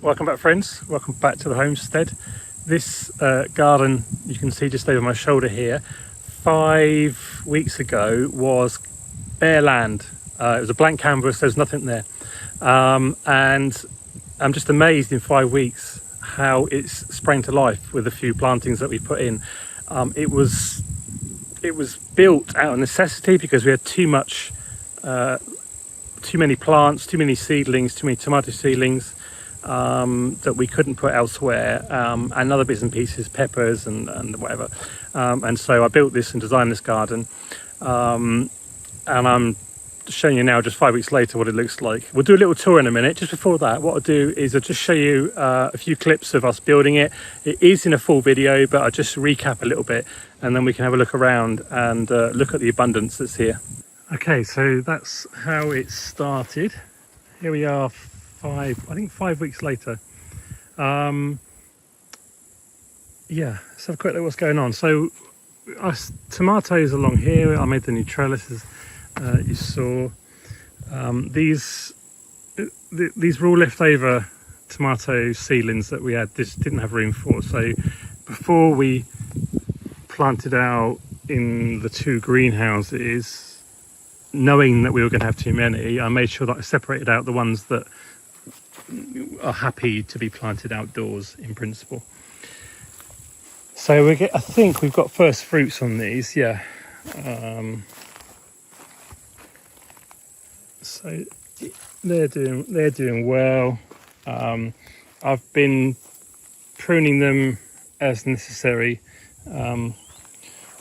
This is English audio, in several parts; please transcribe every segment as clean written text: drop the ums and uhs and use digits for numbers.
Welcome back, friends. Welcome back to the homestead. This garden you can see just over my shoulder here 5 weeks ago was bare land. It was a blank canvas, there's nothing there, and I'm just amazed in 5 weeks how it's sprang to life with a few plantings that we put in. It was built out of necessity because we had too many plants, too many seedlings, too many tomato seedlings that we couldn't put elsewhere, and other bits and pieces, peppers and whatever. And so I built this and designed this garden, and I'm showing you now, just 5 weeks later, what it looks like. We'll do a little tour in a minute. Just before that, what I'll do is I'll just show you a few clips of us building it. It is in a full video, but I'll just recap a little bit, and then we can have a look around and look at the abundance that's here. Okay, so that's how it started. Here we are 5 weeks later. Yeah, let's have a quick look at what's going on. So tomatoes along here, I made the new trellises you saw. These were all leftover tomato seedlings that we had, this didn't have room for. So before we planted out in the two greenhouses, knowing that we were going to have too many, I made sure that I separated out the ones that are happy to be planted outdoors in principle. So I think we've got first fruits on these, yeah. So they're doing well. I've been pruning them as necessary to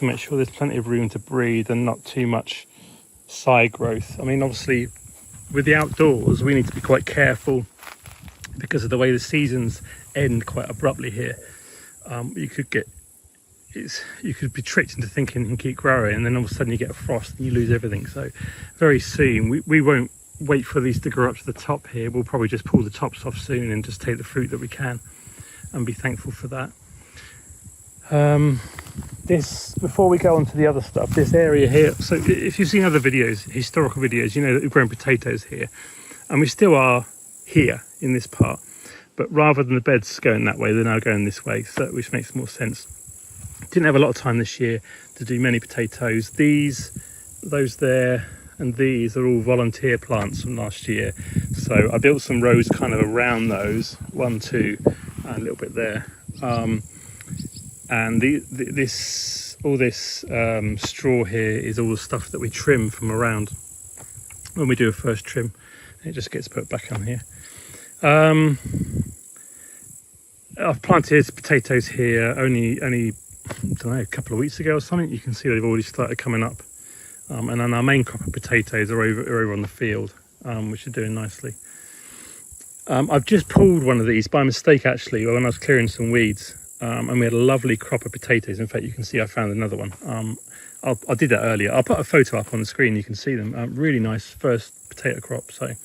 make sure there's plenty of room to breathe and not too much side growth. I mean, obviously with the outdoors we need to be quite careful because of the way the seasons end quite abruptly here. You could be tricked into thinking you can keep growing, and then all of a sudden you get a frost and you lose everything. So very soon we won't wait for these to grow up to the top here. We'll probably just pull the tops off soon and just take the fruit that we can and be thankful for that. This, before we go on to the other stuff, this area here, so if you've seen other videos, historical videos, you know that we've grown potatoes here, and we still are here in this part, but rather than the beds going that way, they're now going this way, so which makes more sense. Didn't have a lot of time this year to do many potatoes. Those there and these are all volunteer plants from last year, so I built some rows kind of around those, 1, 2 and a little bit there. And all this straw here is all the stuff that we trim from around when we do a first trim. It just gets put back on here. I've planted potatoes here only I don't know, a couple of weeks ago or something. You can see they've already started coming up, and then our main crop of potatoes are over on the field, which are doing nicely. I've just pulled one of these by mistake actually when I was clearing some weeds. And we had a lovely crop of potatoes. In fact, you can see I found another one. I did that earlier. I'll put a photo up on the screen, you can see them. Really nice first potato crop. So,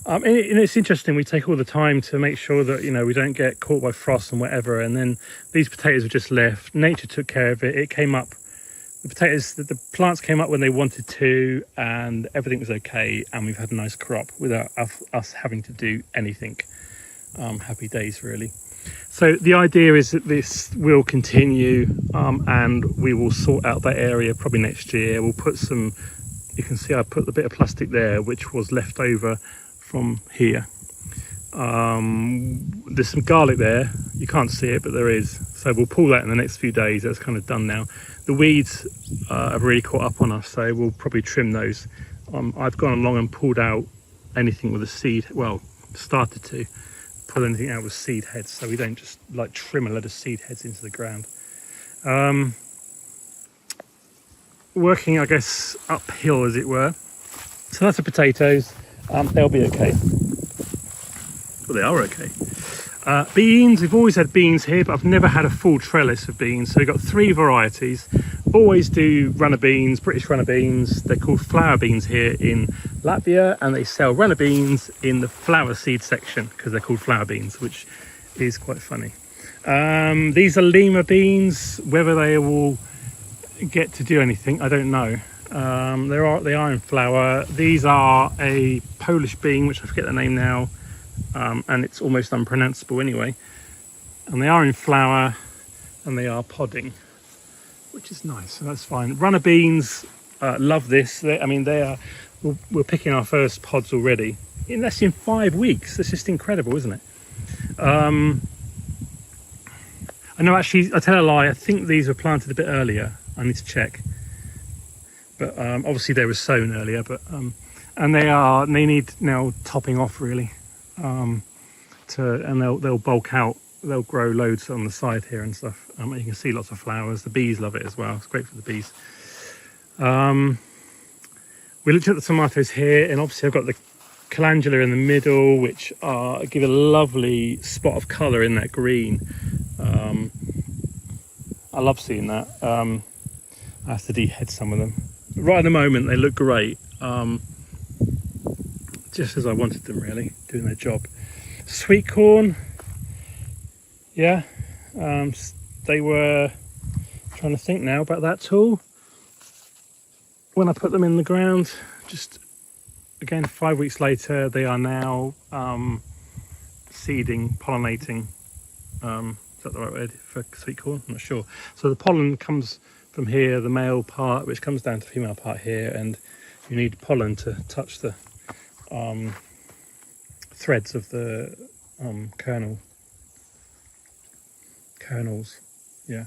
and it's interesting, we take all the time to make sure that, you know, we don't get caught by frost and whatever. And then these potatoes were just left. Nature took care of it. It came up. The plants came up when they wanted to, and everything was okay. And we've had a nice crop without us having to do anything. Happy days, really. So the idea is that this will continue, and we will sort out that area probably next year. We'll put some, you can see I put a bit of plastic there which was left over from here. There's some garlic there, you can't see it but there is, so we'll pull that in the next few days. That's kind of done now. The weeds have really caught up on us, so we'll probably trim those. I've gone along and pulled out anything with a seed, well, started to pull anything out with seed heads, so we don't just like trim a load of seed heads into the ground. Working, I guess, uphill as it were. So that's the potatoes. They'll be okay. Well, they are okay. Beans, we've always had beans here, but I've never had a full trellis of beans. So we've got 3 varieties. Always do runner beans, British runner beans. They're called flower beans here in Latvia, and they sell runner beans in the flower seed section because they're called flower beans, which is quite funny. These are lima beans. Whether they will get to do anything, I don't know. They are in flower. These are a Polish bean, which I forget the name now. and it's almost unpronounceable anyway. And they are in flower, and they are podding, which is nice. So that's fine. Runner beans, love this. They are. We're picking our first pods already. That's in 5 weeks. That's just incredible, isn't it? I know, actually, I tell a lie. I think these were planted a bit earlier. I need to check. But obviously they were sown earlier. But and they need now topping off really. And they'll bulk out. They'll grow loads on the side here and stuff. You can see lots of flowers. The bees love it as well. It's great for the bees. We looked at the tomatoes here, and obviously I've got the calendula in the middle, which give a lovely spot of colour in that green. I love seeing that. I have to dehead some of them. Right at the moment they look great, just as I wanted them really, doing their job. Sweetcorn, yeah, they were, trying to think now about that tool. When I put them in the ground, just again 5 weeks later, they are now seeding, pollinating. Is that the right word for sweet corn? I'm not sure. So the pollen comes from here, the male part, which comes down to the female part here, and you need pollen to touch the threads of the kernels. Yeah.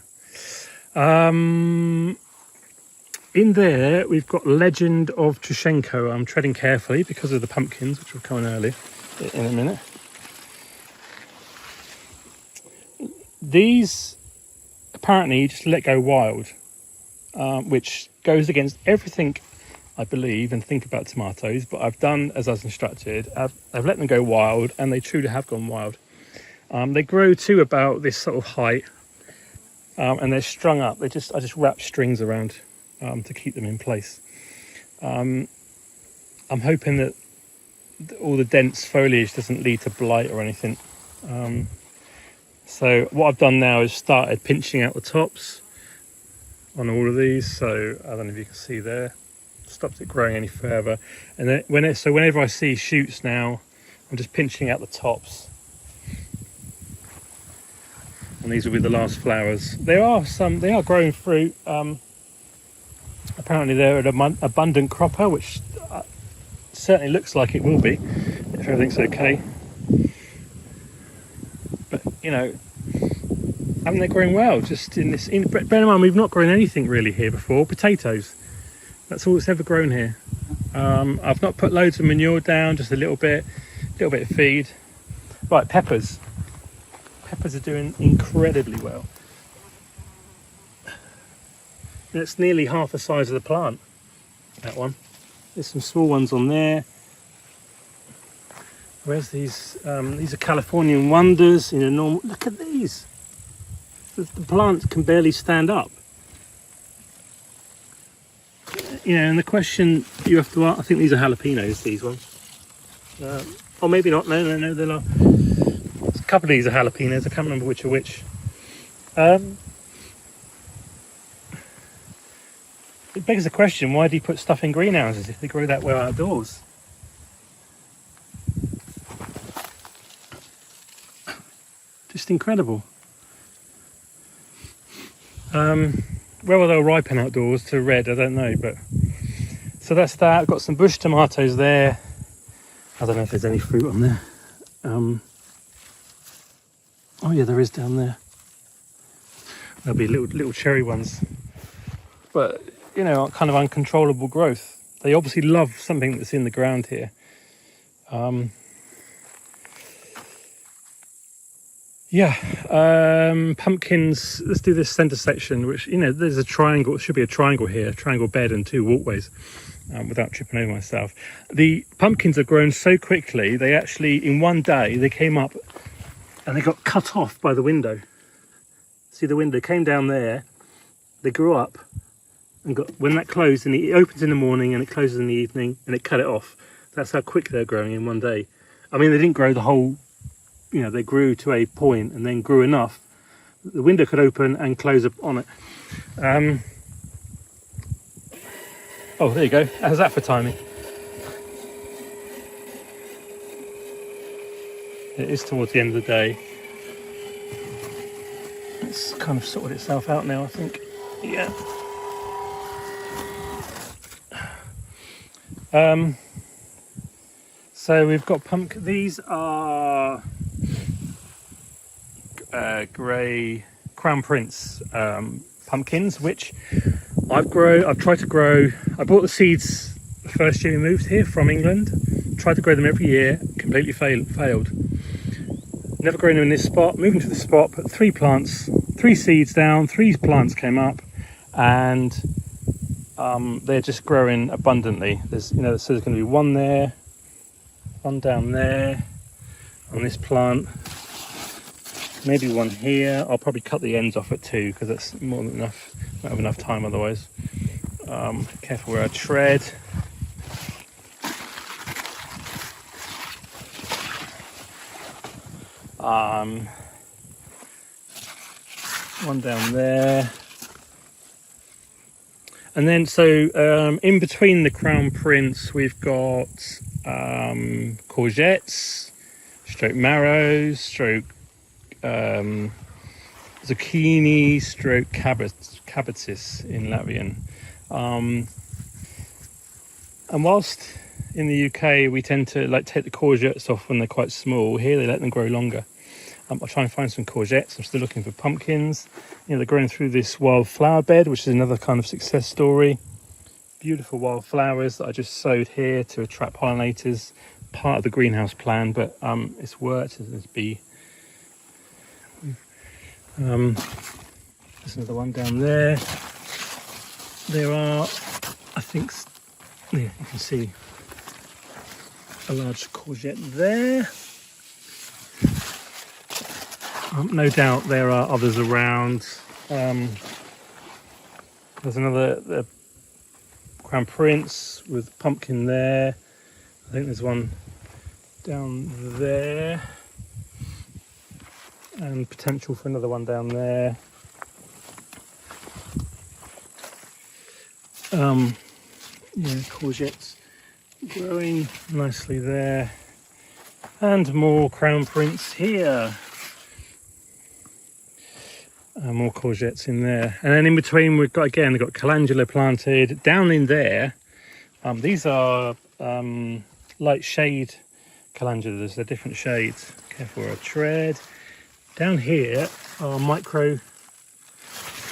In there, we've got Legend of Trushenko. I'm treading carefully because of the pumpkins, which will come in earlier in a minute. These apparently just let go wild, which goes against everything I believe and think about tomatoes, but I've done as I was instructed. I've let them go wild, and they truly have gone wild. They grow to about this sort of height, and they're strung up. I just wrap strings around to keep them in place. I'm hoping that all the dense foliage doesn't lead to blight or anything. So what I've done now is started pinching out the tops on all of these. So I don't know if you can see there. Stopped it growing any further. And then whenever I see shoots now, I'm just pinching out the tops. And these will be the last flowers. They are growing fruit. Apparently they're an abundant cropper, which certainly looks like it will be if everything's okay. But they're growing well. Just bear in mind, we've not grown anything really here before. Potatoes. That's all that's ever grown here. I've not put loads of manure down, just a little bit of feed. Right, peppers. Peppers are doing incredibly well. And it's nearly half the size of the plant, that one. There's some small ones on there. Where's these? These are Californian wonders. Look at these. The plant can barely stand up. And the question you have to ask, I think these are jalapenos, these ones. Or maybe not, no, they're not. A couple of these are jalapenos, I can't remember which are which. It begs the question, why do you put stuff in greenhouses if they grow that well outdoors? Just incredible. Whether they'll ripen outdoors to red, I don't know, but so that's that. I've got some bush tomatoes there. I don't know if there's any fruit on there. Oh yeah, there is down there. There'll be little cherry ones, but kind of uncontrollable growth. They obviously love something that's in the ground here. Pumpkins. Let's do this centre section, which there's a triangle. It should be a triangle here, a triangle bed and 2 walkways. Without tripping over myself, the pumpkins have grown so quickly. They actually, in one day, they came up and they got cut off by the window. See the window came down there. They grew up and when that closed, and it opens in the morning and it closes in the evening, and it cut it off. That's how quick they're growing in one day. I mean, they didn't grow the whole. They grew to a point and then grew enough that the window could open and close up on it. Oh, there you go. How's that for timing? It is towards the end of the day. It's kind of sorted itself out now, I think. Yeah. So we've got pumpkin. These are grey Crown Prince pumpkins, which I've tried to grow. I bought the seeds the first year we moved here from England. Tried to grow them every year, completely failed. Never grown them in this spot. Moving to the spot, put 3 seeds down, 3 plants came up, and they're just growing abundantly. There's so there's going to be one there, one down there on this plant, maybe one here. I'll probably cut the ends off at 2 because that's more than enough. Not have enough time otherwise. Careful where I tread. One down there, and then in between the Crown Prince we've got courgettes, stroke marrows, stroke zucchini, stroke cabecis in Latvian. And whilst in the UK we tend to take the courgettes off when they're quite small, here they let them grow longer. I'll try and find some courgettes. I'm still looking for pumpkins. They're growing through this wild flower bed, which is another kind of success story. Beautiful wild flowers that I just sowed here to attract pollinators. Part of the greenhouse plan, but it's worked. There's bee. There's another one down there. There are, I think, yeah, you can see a large courgette there. No doubt there are others around. There's another Crown Prince with pumpkin there. I think there's one down there, and potential for another one down there. Yeah, courgettes growing nicely there, and more Crown Prince here. More courgettes in there, and then in between we've got calendula planted down in there. These are light shade calendulas. They're different shades. Careful where I tread. Down here are micro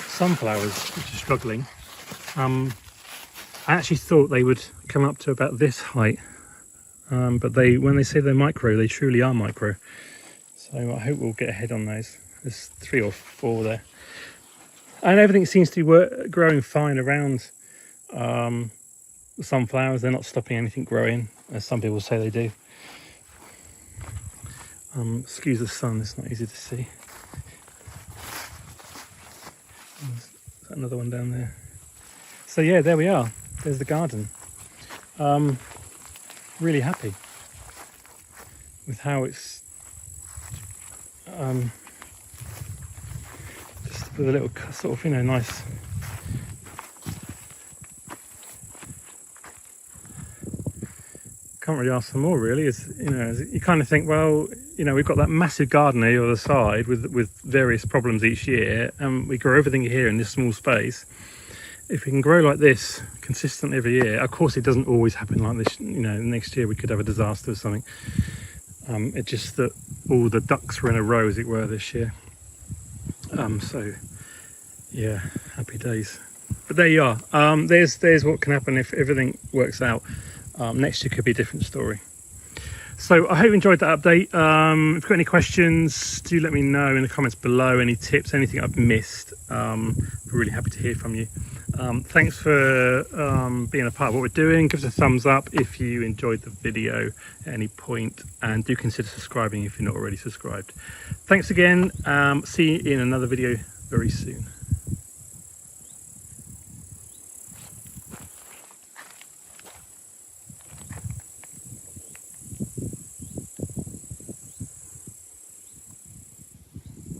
sunflowers, which are struggling. I actually thought they would come up to about this height, but when they say they're micro, they truly are micro. So I hope we'll get ahead on those. There's 3 or 4 there, and everything seems to be growing fine around the sunflowers. They're not stopping anything growing, as some people say they do. Excuse the sun, it's not easy to see. There's another one down there. So yeah, there we are. There's the garden. Really happy with how it's just with a little sort of nice can't really ask for more, really. You kind of think, well, we've got that massive garden here on the side with various problems each year, and we grow everything here in this small space. If we can grow like this consistently every year, of course it doesn't always happen like this. Next year we could have a disaster or something. It's just that all the ducks were in a row, as it were, this year. So yeah, happy days. But there you are. There's what can happen if everything works out. Next year could be a different story. So I hope you enjoyed that update. If you've got any questions, do let me know in the comments below. Any tips, anything I've missed. I'm really happy to hear from you. Thanks for being a part of what we're doing. Give us a thumbs up if you enjoyed the video at any point, and do consider subscribing if you're not already subscribed. Thanks again. See you in another video very soon.